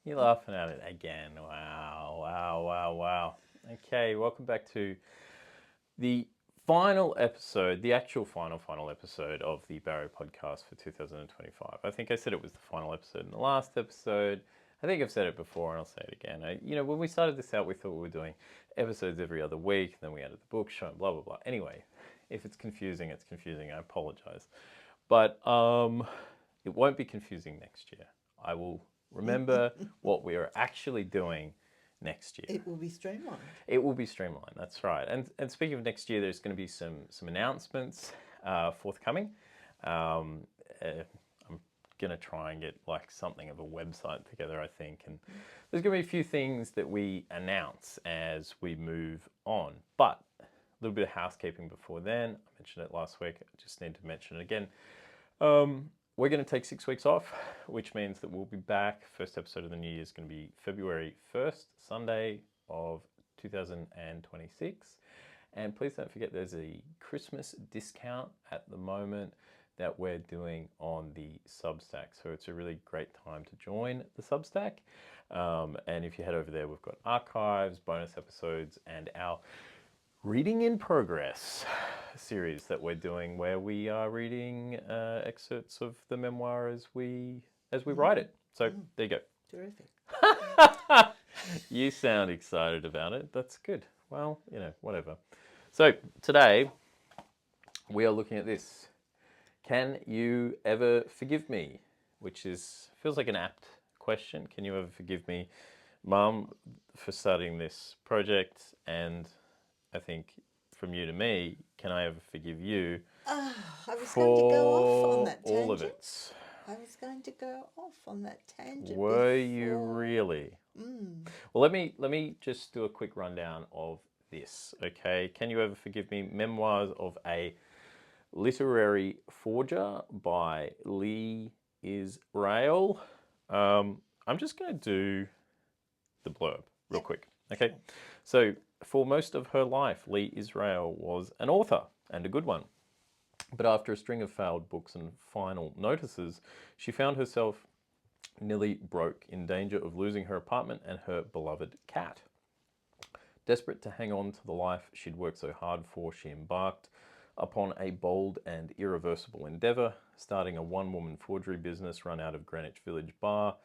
You're laughing at it again. Wow. Okay, welcome back to the final episode, the actual final episode of the Barrow Podcast for 2025. I think I said it was the final episode in the last episode. I think I've said it before and I'll say it again. When we started this out, we thought we were doing episodes every other week. Then we added the book show and blah, blah, blah. Anyway, if it's confusing, it's confusing. I apologize. But it won't be confusing next year. I will remember what we are actually doing next year. It will be streamlined. It will be streamlined, that's right. And speaking of next year, there's going to be some announcements forthcoming. I'm going to try and get like something of a website together, I think. And there's going to be a few things that we announce as we move on. But a little bit of housekeeping before then. I mentioned it last week. I just need to mention it again. We're going to take 6 weeks off, which means that we'll be back. First episode of the new year is going to be February 1st, Sunday of 2026. And please don't forget there's a Christmas discount at the moment that we're doing on the Substack. So it's a really great time to join the Substack. And if you head over there, we've got archives, bonus episodes, and our Reading in Progress series that we're doing, where we are reading excerpts of the memoir as we write it. So there you go. Terrific. You sound excited about it. That's good. Well, whatever. So today we are looking at this. Can you ever forgive me? Which feels like an apt question. Can you ever forgive me, Mum, for starting this project? And I think from you to me, can I ever forgive you I was going to go off on that tangent. all of it? I was going to go off on that tangent. Were you really? Well, let me just do a quick rundown of this, okay? Can You Ever Forgive Me? Memoirs of a Literary Forger by Lee Israel. I'm just going to do the blurb real quick, okay? So, for most of her life, Lee Israel was an author, and a good one. But after a string of failed books and final notices, she found herself nearly broke, in danger of losing her apartment and her beloved cat. Desperate to hang on to the life she'd worked so hard for, she embarked upon a bold and irreversible endeavour, starting a one-woman forgery business run out of a Greenwich Village bar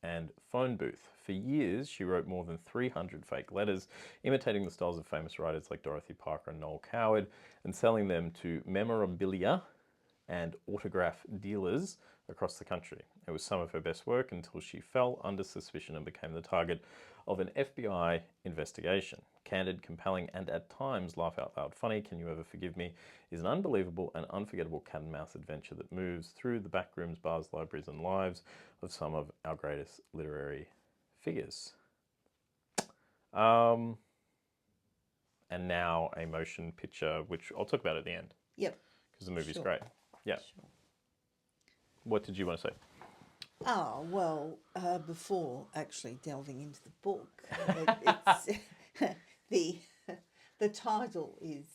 and phone booth. For years, she wrote more than 300 fake letters, imitating the styles of famous writers like Dorothy Parker and Noel Coward, and selling them to memorabilia and autograph dealers across the country. It was some of her best work until she fell under suspicion and became the target of an FBI investigation. Candid, compelling, and at times laugh-out-loud funny, Can You Ever Forgive Me? Is an unbelievable and unforgettable cat-and-mouse adventure that moves through the backrooms, bars, libraries, and lives of some of our greatest literary figures. And now a motion picture, which I'll talk about at the end. Yep. Because the movie's great. Yeah. Sure. What did you want to say? Oh, well, before actually delving into the book, it's, the title is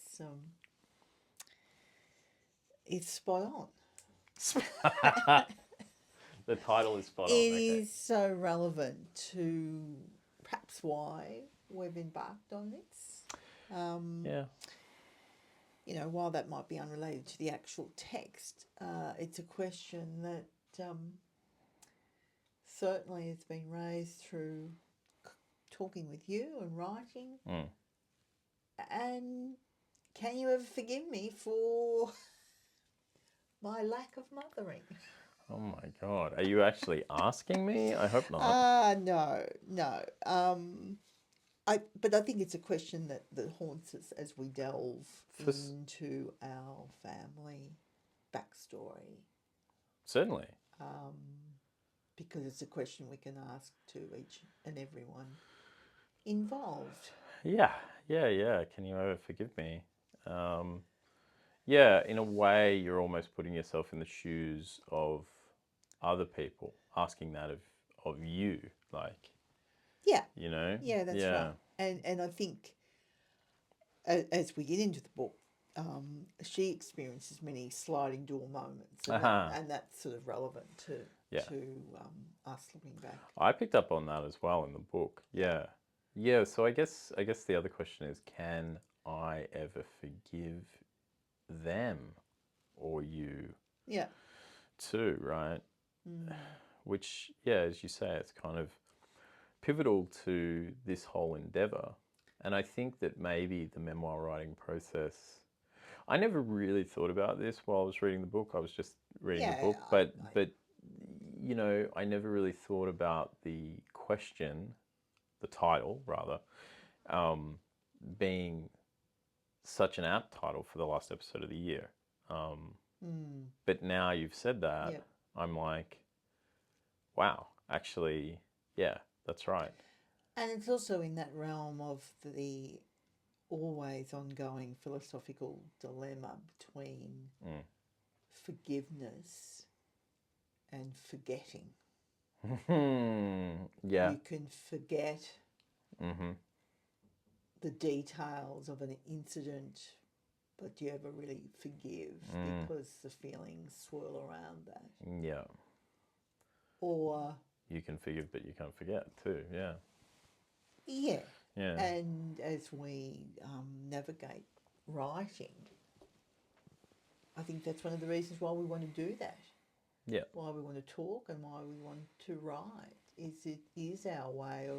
spot on. The title is spot on. It is so relevant to perhaps why we've embarked on this. Yeah. While that might be unrelated to the actual text, it's a question that certainly has been raised through talking with you and writing. And can you ever forgive me for my lack of mothering? Oh my God. Are you actually asking me? I hope not. No. But I think it's a question that haunts us as we delve into our family backstory. Certainly. Because it's a question we can ask to each and everyone involved. Yeah. Can you ever forgive me? Yeah, in a way, you're almost putting yourself in the shoes of other people, asking that of you, like. Yeah. Yeah, that's right. And I think as we get into the book, she experiences many sliding door moments, and that's sort of relevant Yeah. to us looking back. I picked up on that as well in the book. Yeah. So I guess the other question is, can I ever forgive them or you Yeah. too, right? Which, as you say, it's kind of pivotal to this whole endeavor. And I think that maybe the memoir writing process, I never really thought about this while I was reading the book. I was just reading the book, but you know, I never really thought about the question, the title rather, being such an apt title for the last episode of the year. But now you've said that, Yep. I'm like, wow, actually, yeah, that's right. And it's also in that realm of the always ongoing philosophical dilemma between forgiveness and forgetting. Yeah. You can forget the details of an incident, but do you ever really forgive because the feelings swirl around that? Yeah. Or You can forgive, but you can't forget too. Yeah. yeah. Yeah. And as we navigate writing, I think that's one of the reasons why we want to do that. Yeah. Why we want to talk and why we want to write is it is our way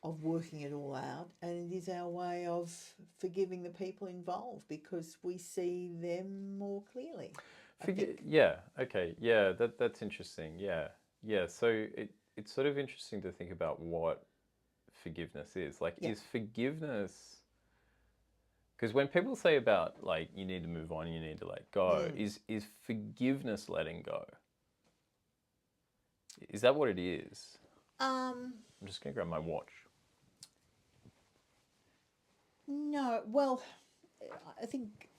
of working it all out, and it is our way of forgiving the people involved because we see them more clearly. Yeah. Okay. Yeah. That's interesting. Yeah. Yeah. So it's sort of interesting to think about what forgiveness is. Like, is forgiveness, because when people say about like you need to move on, you need to let go, is forgiveness letting go? Is that what it is? I'm just gonna grab my watch. No, well, I think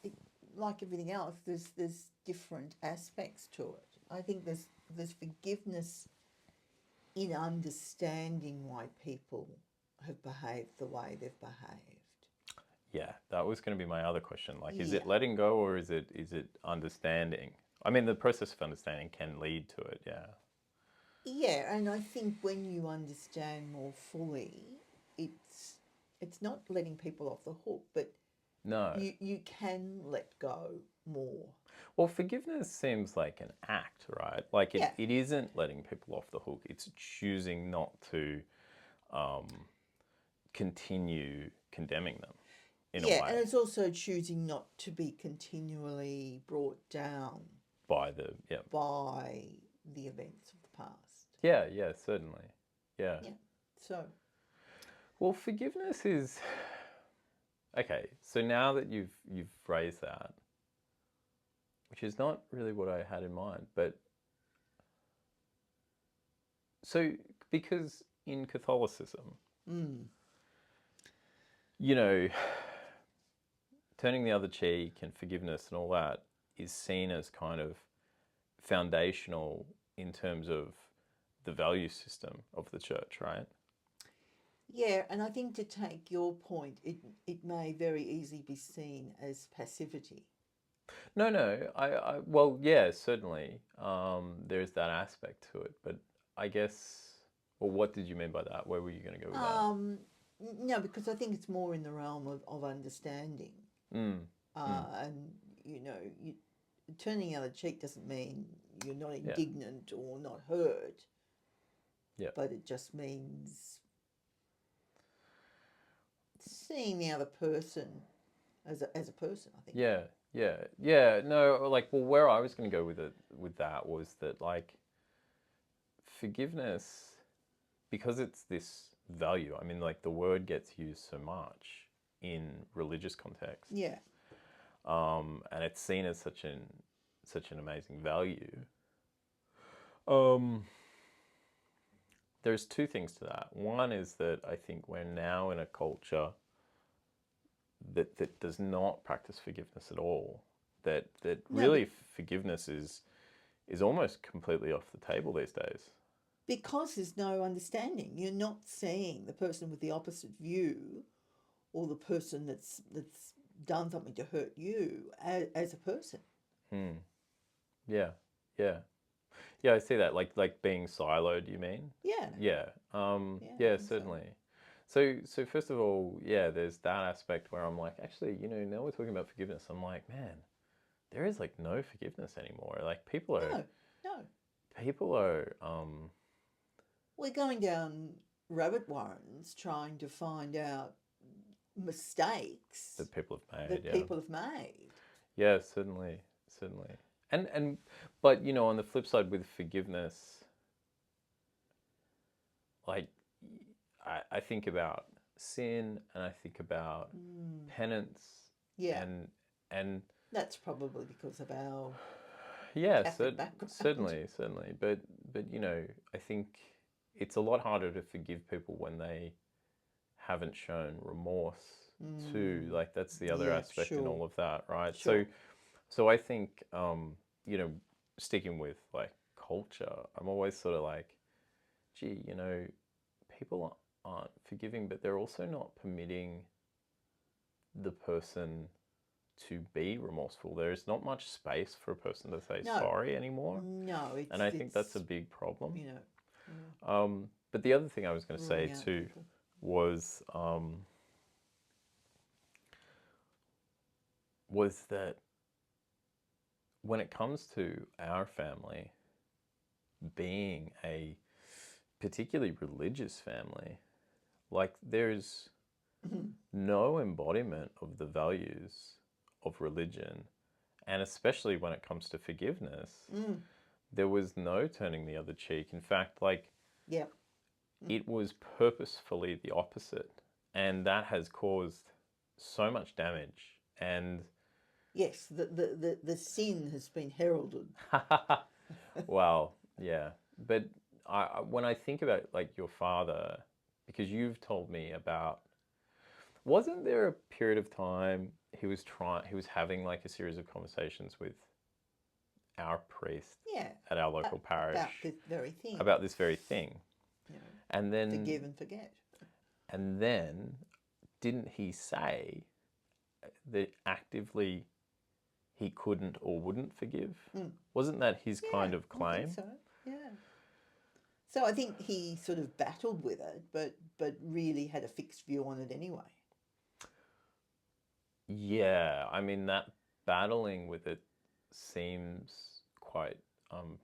like everything else, there's different aspects to it. I think there's forgiveness in understanding why people have behaved the way they've behaved. Yeah, that was going to be my other question. Like, is it letting go or is it understanding? I mean, the process of understanding can lead to it. Yeah. Yeah, and I think when you understand more fully, it's not letting people off the hook, but no, you can let go more. Well, forgiveness seems like an act, right? Like it isn't letting people off the hook. It's choosing not to continue condemning them in a way. Yeah, and it's also choosing not to be continually brought down by the events of the past. Yeah, certainly. Yeah. Yeah. So. Well, forgiveness is okay. So now that you've raised that, which is not really what I had in mind, but so because in Catholicism, you know, turning the other cheek and forgiveness and all that is seen as kind of foundational in terms of the value system of the church, right? Yeah, and I think to take your point, it may very easily be seen as passivity. No, I well, yeah, certainly. There's that aspect to it, but I guess, well, what did you mean by that? Where were you going to go with that? No, because I think it's more in the realm of understanding. And, you know, turning the other cheek doesn't mean you're not indignant or not hurt. Yeah. But it just means seeing the other person as a person, I think. Yeah. No, like, well, where I was going to go with that was that, like, forgiveness, because it's this value. I mean, like, the word gets used so much in religious context. Yeah. And it's seen as such an amazing value. There's two things to that. One is that I think we're now in a culture that does not practice forgiveness at all. That really forgiveness is almost completely off the table these days. Because there's no understanding. You're not seeing the person with the opposite view or the person that's done something to hurt you as a person. Yeah. Yeah, I see that. Like being siloed, you mean? Yeah. Yeah. Yeah, I think so. Certainly. So first of all, yeah, there's that aspect where I'm like, actually, now we're talking about forgiveness. I'm like, man, there is like no forgiveness anymore. Like people are We're going down rabbit warrens trying to find out mistakes that people have made. that Yeah. people have made. Yeah, certainly. And but on the flip side with forgiveness, like I think about sin and I think about penance. Yeah. And That's probably because of our yeah, Catholic background. certainly. But I think it's a lot harder to forgive people when they haven't shown remorse too. Like that's the other aspect in all of that, right? Sure. So I think sticking with like culture, I'm always sort of like, gee, people aren't forgiving, but they're also not permitting the person to be remorseful. There is not much space for a person to say sorry anymore. No, and I think that's a big problem. Yeah. But the other thing I was going to say too was that when it comes to our family being a particularly religious family, like there's no embodiment of the values of religion, and especially when it comes to forgiveness, there was no turning the other cheek. In fact, like it was purposefully the opposite, and that has caused so much damage. And yes, the sin has been heralded. well, yeah, but when I think about like your father, because you've told me about, wasn't there a period of time he was having like a series of conversations with our priest at our local parish about this very thing. And then forgive and forget. And then didn't he say that actively he couldn't or wouldn't forgive? Wasn't that his kind of claim? I think so. Yeah. So I think he sort of battled with it, but really had a fixed view on it anyway. Yeah, I mean that battling with it seems quite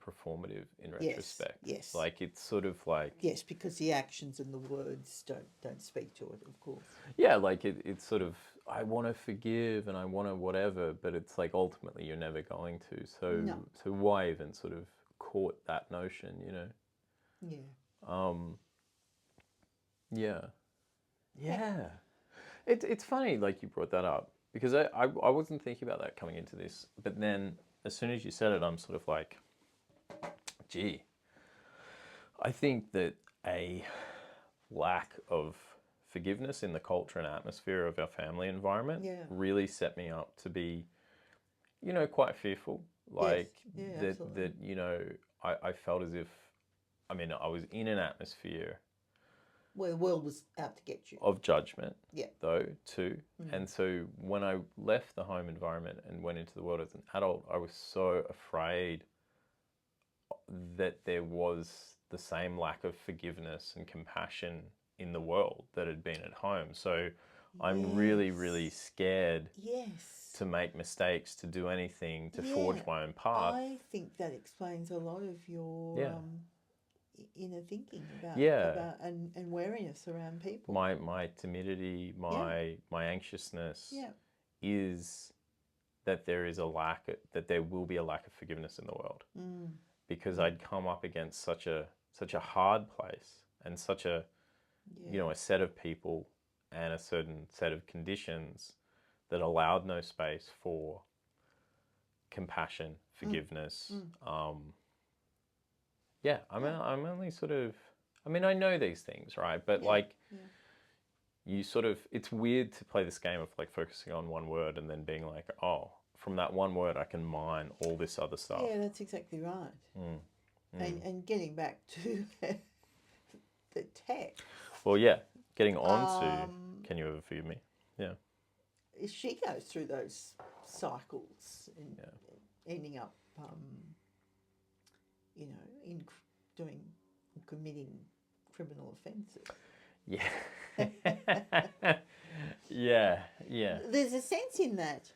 performative in retrospect. Yes. Like it's sort of like because the actions and the words don't speak to it, of course. Yeah, like it's sort of I want to forgive and I want to whatever, but it's like ultimately you're never going to. So why even sort of court that notion, Yeah. Yeah. It's funny, like you brought that up, because I wasn't thinking about that coming into this, but then as soon as you said it, I'm sort of like, gee, I think that a lack of forgiveness in the culture and atmosphere of our family environment really set me up to be, quite fearful. Like that I felt as if, I was in an atmosphere where the world was out to get you. Of judgment, though, too. And so when I left the home environment and went into the world as an adult, I was so afraid that there was the same lack of forgiveness and compassion in the world that had been at home. So I'm really, really scared to make mistakes, to do anything, to forge my own path. I think that explains a lot of your inner thinking about and wariness around people. My timidity, my anxiousness is that there is that there will be a lack of forgiveness in the world, because I'd come up against such a hard place and such a a set of people and a certain set of conditions that allowed no space for compassion, forgiveness. I'm only sort of, I know these things, right? But you sort of, it's weird to play this game of like focusing on one word and then being like, oh, from that one word I can mine all this other stuff. Yeah, that's exactly right. And getting back to the text. Well, getting on to Can You Ever Forgive Me? Yeah. She goes through those cycles and ending up you know, in committing criminal offences. Yeah. Yeah. There's a sense in that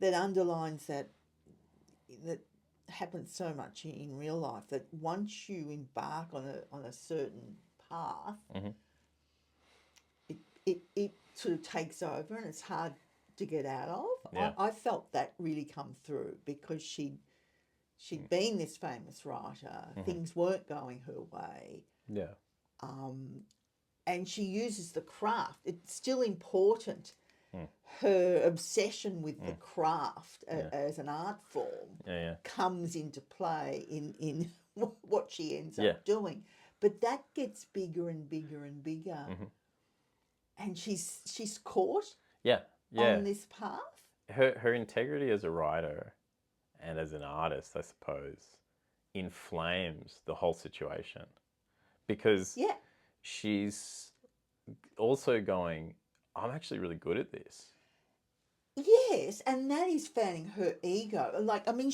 that underlines that happens so much in real life, that once you embark on a certain path, it sort of takes over and it's hard to get out of. Yeah. I felt that really come through, because she'd been this famous writer, things weren't going her way. Yeah. And she uses the craft. It's still important. Her obsession with the craft as an art form comes into play in what she ends up doing. But that gets bigger and bigger and bigger. And she's caught on this path. Her integrity as a writer and as an artist, I suppose, inflames the whole situation, because she's also going, I'm actually really good at this. Yes, and that is fanning her ego. Like, I mean,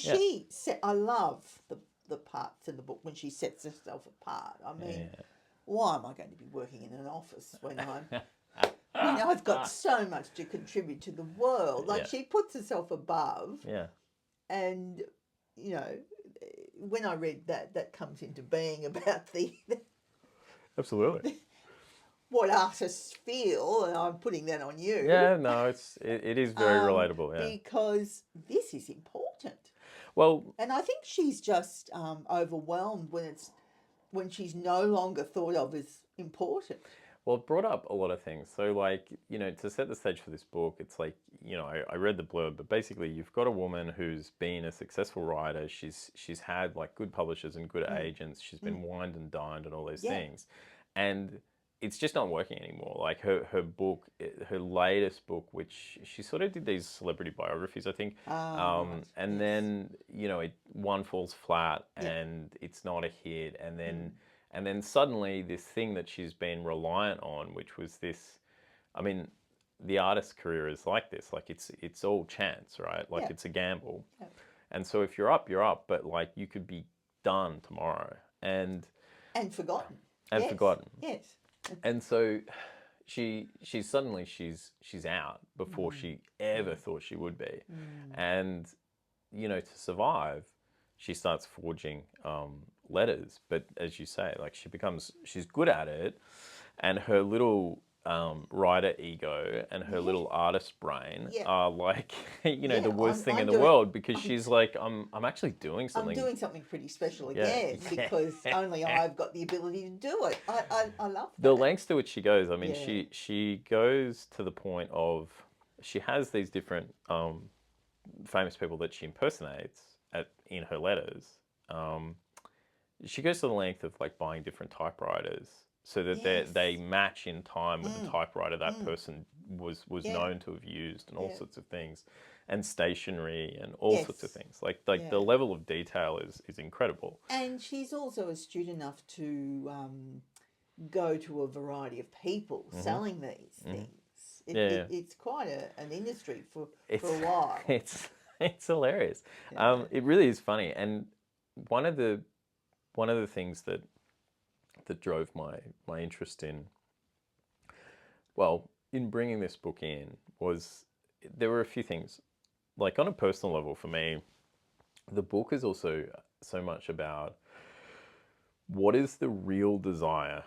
I love the parts in the book when she sets herself apart. I mean, why am I going to be working in an office when I've got so much to contribute to the world? Like, she puts herself above. Yeah. And, you know, when I read that comes into being about Absolutely. what artists feel, and I'm putting that on you. Yeah, no, it is very relatable. Yeah. Because this is important. Well, and I think she's just overwhelmed when she's no longer thought of as important. Well, it brought up a lot of things. So, like, you know, to set the stage for this book, it's like, you know, I read the blurb, but basically you've got a woman who's been a successful writer. She's had, like, good publishers and good agents. She's been wined and dined and all those things. And it's just not working anymore. Like, her book, her latest book, which she sort of did these celebrity biographies, I think. And then, you know, one falls flat and it's not a hit. And then... And then suddenly this thing that she's been reliant on, which was this, I mean, the artist's career is like this. Like, it's all chance, right? Like, it's a gamble. Yeah. And so if you're up, but, like, you could be done tomorrow. And forgotten. Forgotten. Yes. And so she's out before she ever thought she would be. And, you know, to survive, she starts forging letters, but as you say, like, she's good at it, and her little writer ego and her little artist brain are, like, you know, the worst thing in the world, because she's like, I'm actually doing something. I'm doing something pretty special again, because only I've got the ability to do it. I love that. The lengths to which she goes. I mean, she goes to the point of, she has these different famous people that she impersonates in her letters. She goes to the length of, like, buying different typewriters so that they match in time with the typewriter that person was known to have used, and all sorts of things, and stationery and all sorts of things. Like the level of detail is incredible. And she's also astute enough to go to a variety of people selling these things. It's quite an industry for a while. It's hilarious. It really is funny. And one of the things that drove my interest in bringing this book in was, there were a few things. Like, on a personal level for me, the book is also so much about what is the real desire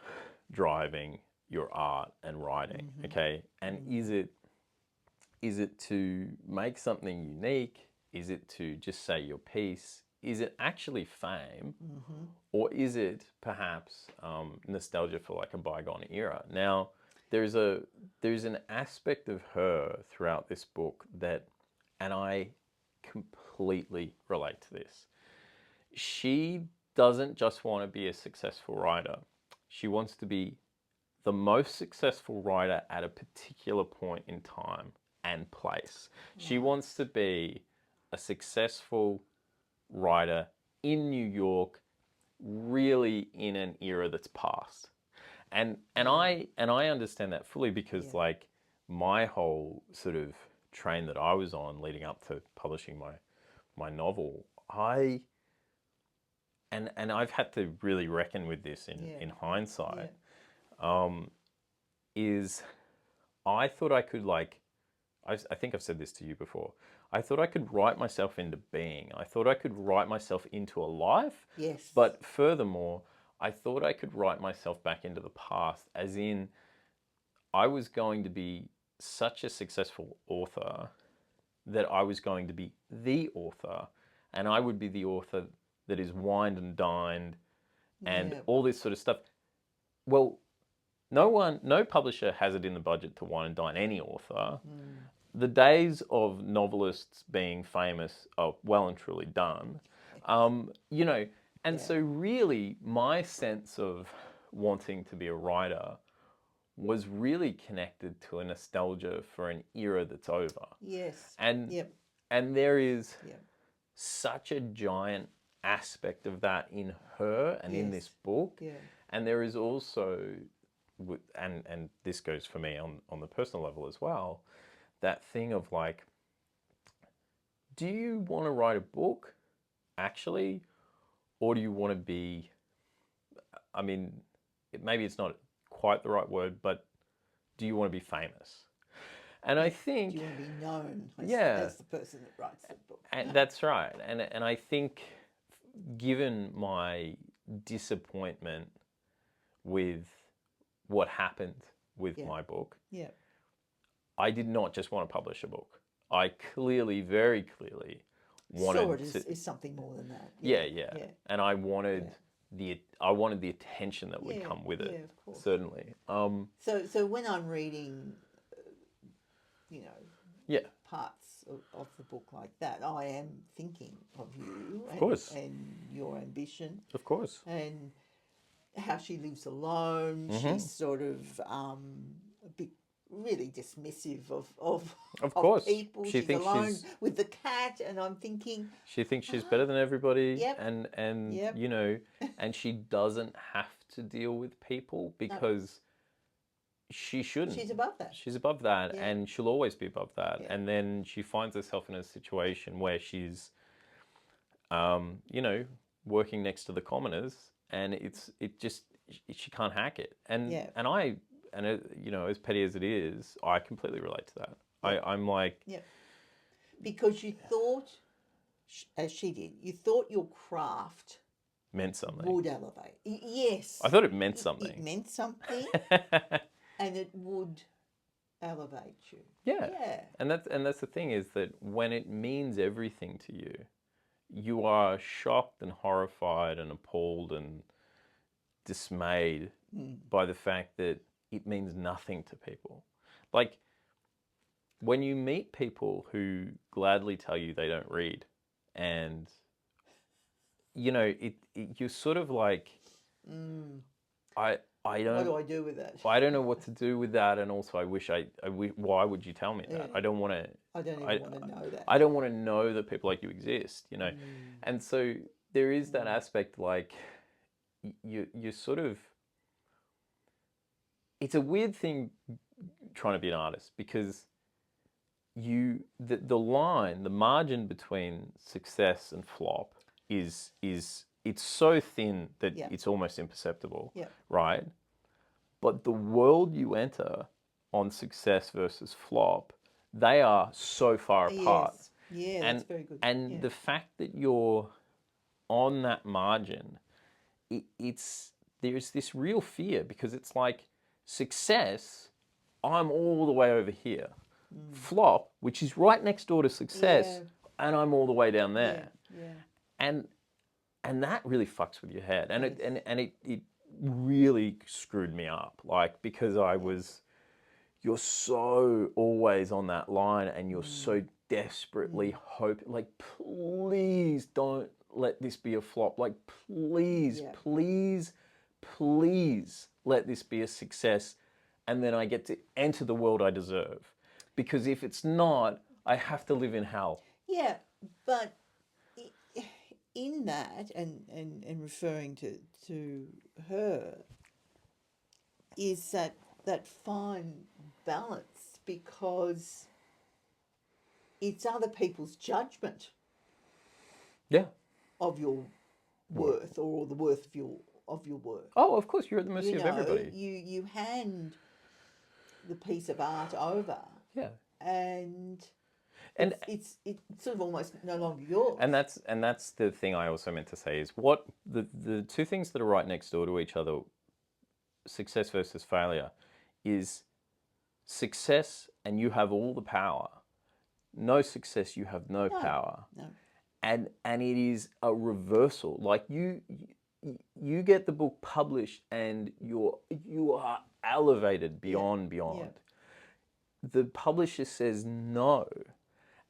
driving your art and writing, okay? And is it to make something unique? Is it to just say your piece? Is it actually fame? Or is it perhaps nostalgia for, like, a bygone era? Now, there's an aspect of her throughout this book that, and I completely relate to this. She doesn't just want to be a successful writer. She wants to be the most successful writer at a particular point in time and place. She wants to be a successful writer in New York, really in an era that's past. And I understand that fully, because like, my whole sort of train that I was on leading up to publishing my novel, and I've had to really reckon with this in hindsight, is I thought I could I think I've said this to you before. I thought I could write myself into being. I thought I could write myself into a life. Yes. But furthermore, I thought I could write myself back into the past, as in I was going to be such a successful author that I was going to be the author, and I would be the author that is wined and dined and all this sort of stuff. Well, no publisher has it in the budget to wine and dine any author. The days of novelists being famous are well and truly done. You know, and so really my sense of wanting to be a writer was really connected to a nostalgia for an era that's over. Yes. And there is such a giant aspect of that in her and in this book. Yeah. And there is also, and this goes for me on the personal level as well, that thing of like, do you want to write a book, actually? Or do you want to be, I mean, maybe it's not quite the right word, but do you want to be famous? And I think... Do you want to be known as the person that writes the book? And that's right. And I think given my disappointment with what happened with my book, I did not just want to publish a book. I very clearly wanted is something more than that. Yeah. And I wanted the attention that would come with it. Of course. Certainly. So when I'm reading, parts of the book like that, I am thinking of you, of course, and your ambition, of course, and how she lives alone. She's sort of a bit really dismissive of people. She she's thinks alone with the cat, and I'm thinking she thinks she's better than everybody. Yep. And you know, and she doesn't have to deal with people because she shouldn't. She's above that. She's above that, and she'll always be above that. And then she finds herself in a situation where she's, working next to the commoners, and she can't hack it. And as petty as it is, I completely relate to that. I'm like, because you thought, as she did, you thought your craft meant something. Would elevate. Yes. I thought it meant something. It meant something. And it would elevate you. Yeah. And that's the thing, is that when it means everything to you, you are shocked and horrified and appalled and dismayed by the fact that it means nothing to people. Like, when you meet people who gladly tell you they don't read, and you're sort of like, I don't. What do I do with that? I don't know what to do with that, and also I wish why would you tell me that? Yeah. I don't want to. I don't even want to know that. I don't want to know that people like you exist, And so there is that aspect, like you sort of. It's a weird thing trying to be an artist, because the line, the margin between success and flop is it's so thin that it's almost imperceptible, right? But the world you enter on success versus flop, they are so far apart. Yeah, that's very good. And the fact that you're on that margin, there's this real fear, because it's like, success, I'm all the way over here. Flop, which is right next door to success, and I'm all the way down there. And that really fucks with your head, and it really screwed me up, like, because you're so always on that line, and you're so desperately hoping, like, please don't let this be a flop, like, please let this be a success, and then I get to enter the world I deserve, because if it's not, I have to live in hell. Yeah, but in that, and referring to her, is that fine balance, because it's other people's judgment Yeah. of your worth or the worth of your work. Oh, of course, you're at the mercy of everybody. You hand the piece of art over, Yeah. and it's sort of almost no longer yours. And that's the thing I also meant to say is what the two things that are right next door to each other, success versus failure, is success and you have all the power. No success, you have no power. No. And it is a reversal. Like you get the book published and you are elevated beyond. Yeah. The publisher says no.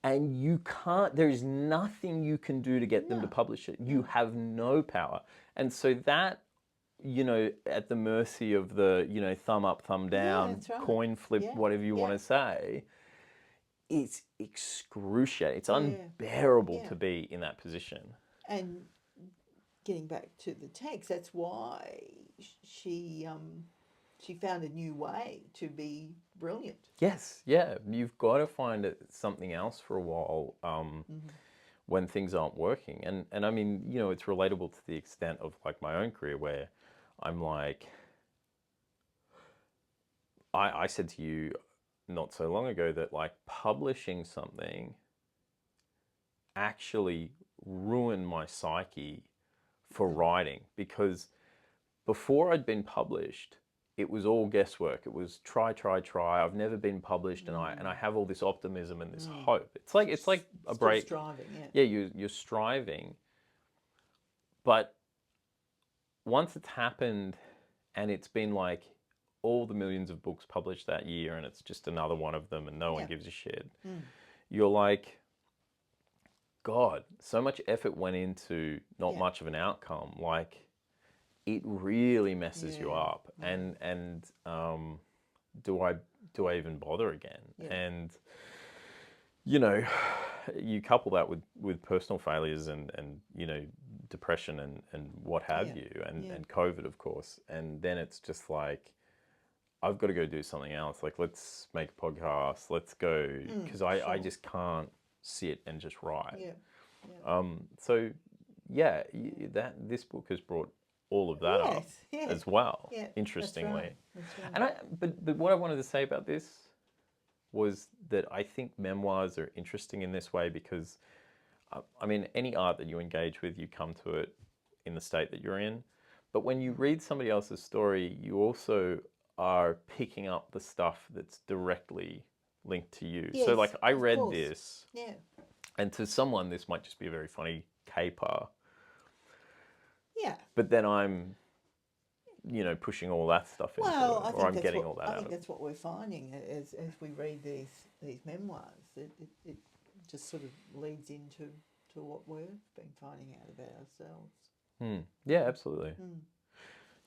And you can't, there is nothing you can do to get them to publish it. You have no power. And so that, at the mercy of the, thumb up, thumb down, that's right. coin flip, whatever you want to say, it's excruciating. It's unbearable to be in that position. And getting back to the text, that's why she found a new way to be brilliant. Yes, yeah. You've got to find something else for a while when things aren't working. And I mean, it's relatable to the extent of like my own career where I'm like, I said to you not so long ago that like publishing something actually ruined my psyche for writing, because before I'd been published, it was all guesswork. It was try. I've never been published, and I have all this optimism and this hope. It's like a break. Striving, yeah, you're striving. But once it's happened, and it's been like all the millions of books published that year, and it's just another one of them, and no one gives a shit. You're like, God, so much effort went into not much of an outcome. Like, it really messes you up. And do I even bother again? And you couple that with personal failures and depression and what have you, and COVID, of course. And then it's just like, I've got to go do something else. Like, let's make a podcast. Let's go, because I just can't sit and just write. So this book has brought all of that up as well. Interestingly, that's right. And but what I wanted to say about this was that I think memoirs are interesting in this way because, I mean, any art that you engage with, you come to it in the state that you're in. But when you read somebody else's story, you also are picking up the stuff that's directly linked to you. So like I read this, and to someone this might just be a very funny caper. Yeah. But then I'm, pushing all that stuff into it, or I'm getting all that out of it. I think that's what we're finding as we read these memoirs. It just sort of leads into what we've been finding out about ourselves. Yeah, absolutely.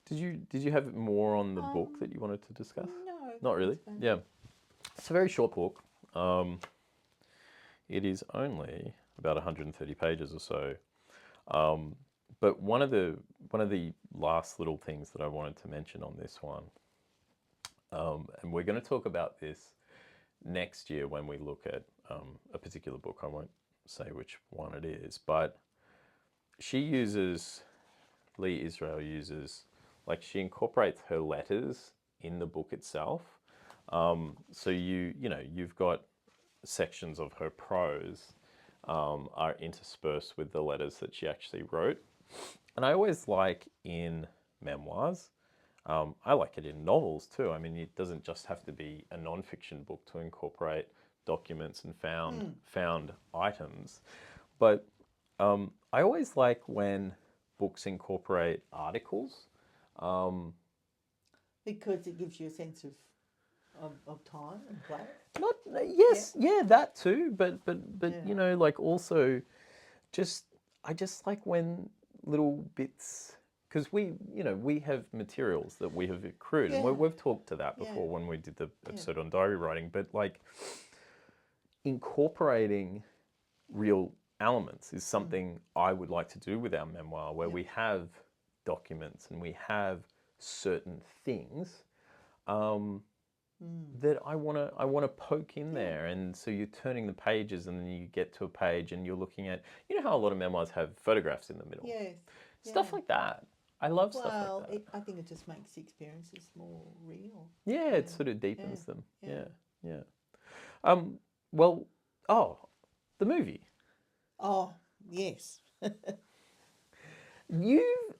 Did you have more on the book that you wanted to discuss? No. Not really? Yeah. It's a very short book. It is only about 130 pages or so. But one of the last little things that I wanted to mention on this one, and we're going to talk about this next year when we look at a particular book. I won't say which one it is, but Lee Israel uses, like, she incorporates her letters in the book itself. So you've got sections of her prose are interspersed with the letters that she actually wrote. And I always like in memoirs, I like it in novels too. I mean, it doesn't just have to be a non-fiction book to incorporate documents and found items. But I always like when books incorporate articles. Because it gives you a sense of time and place. That too. But like also, I just like when little bits, because we have materials that we have accrued, and we've talked to that before when we did the episode on diary writing. But like incorporating real elements is something I would like to do with our memoir, where we have documents and we have certain things, that I wanna poke in there, and so you're turning the pages, and then you get to a page, and you're looking at, you know how a lot of memoirs have photographs in the middle, Yes. stuff like that. I love stuff Well, like that. I think it just makes the experiences more real. Yeah, it sort of deepens them. Yeah. Yeah. Well, the movie. Oh, yes.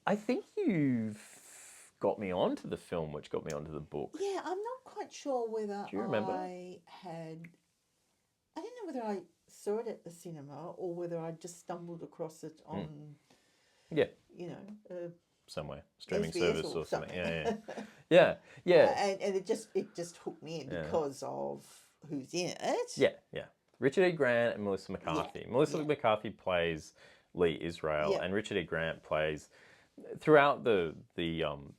I think you've got me onto the film, which got me onto the book. Yeah, I'm not quite sure whether Do you remember? I don't know whether I saw it at the cinema or whether I just stumbled across it on, Yeah, you know, somewhere streaming SBS service or or something. something. Yeah. And it just hooked me in because of who's in it. Yeah. Richard E. Grant and Melissa McCarthy. Melissa McCarthy plays Lee Israel, and Richard E. Grant plays throughout the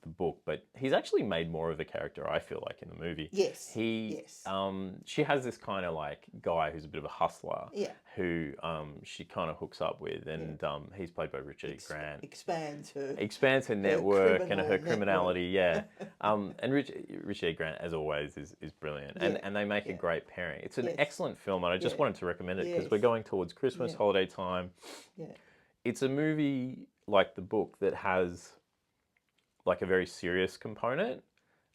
book, but he's actually made more of a character, I feel like, in the movie. Yes. She has this kind of like guy who's a bit of a hustler, who she kind of hooks up with, and he's played by Richard E. Grant. Expands her network and her criminality, and Richard E. Grant, as always, is brilliant, and they make a great pairing. It's an excellent film, and I just wanted to recommend it because we're going towards Christmas holiday time. It's a movie like the book that has like a very serious component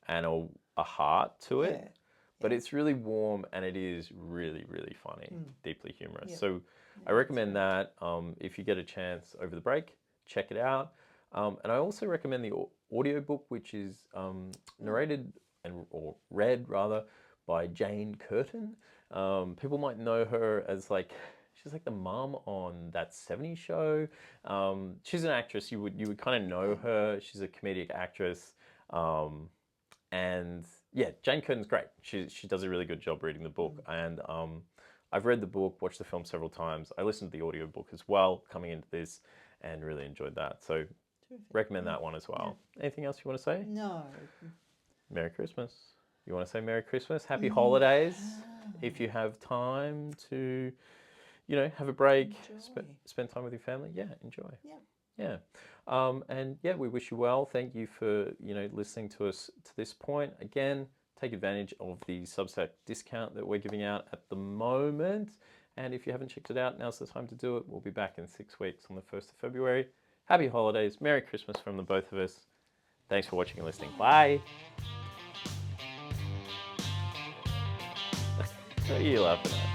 and a heart to it, but it's really warm, and it is really, really funny, deeply humorous. So I recommend that. If you get a chance over the break, check it out. And I also recommend the audiobook, which is narrated or read rather by Jane Curtin. People might know her as she's like the mum on That 70s Show. She's an actress. You would kind of know her. She's a comedic actress. And yeah, Jane Curtin's great. She does a really good job reading the book. And I've read the book, watched the film several times. I listened to the audiobook as well coming into this, and really enjoyed that. So recommend that one as well. Anything else you want to say? No. Merry Christmas. You want to say Merry Christmas? Happy holidays. If you have time to, have a break, spend time with your family. Yeah, enjoy. Yeah. And we wish you well. Thank you for, listening to us to this point. Again, take advantage of the Substack discount that we're giving out at the moment. And if you haven't checked it out, now's the time to do it. We'll be back in 6 weeks on the 1st of February. Happy holidays. Merry Christmas from the both of us. Thanks for watching and listening. Bye. What are you laughing at?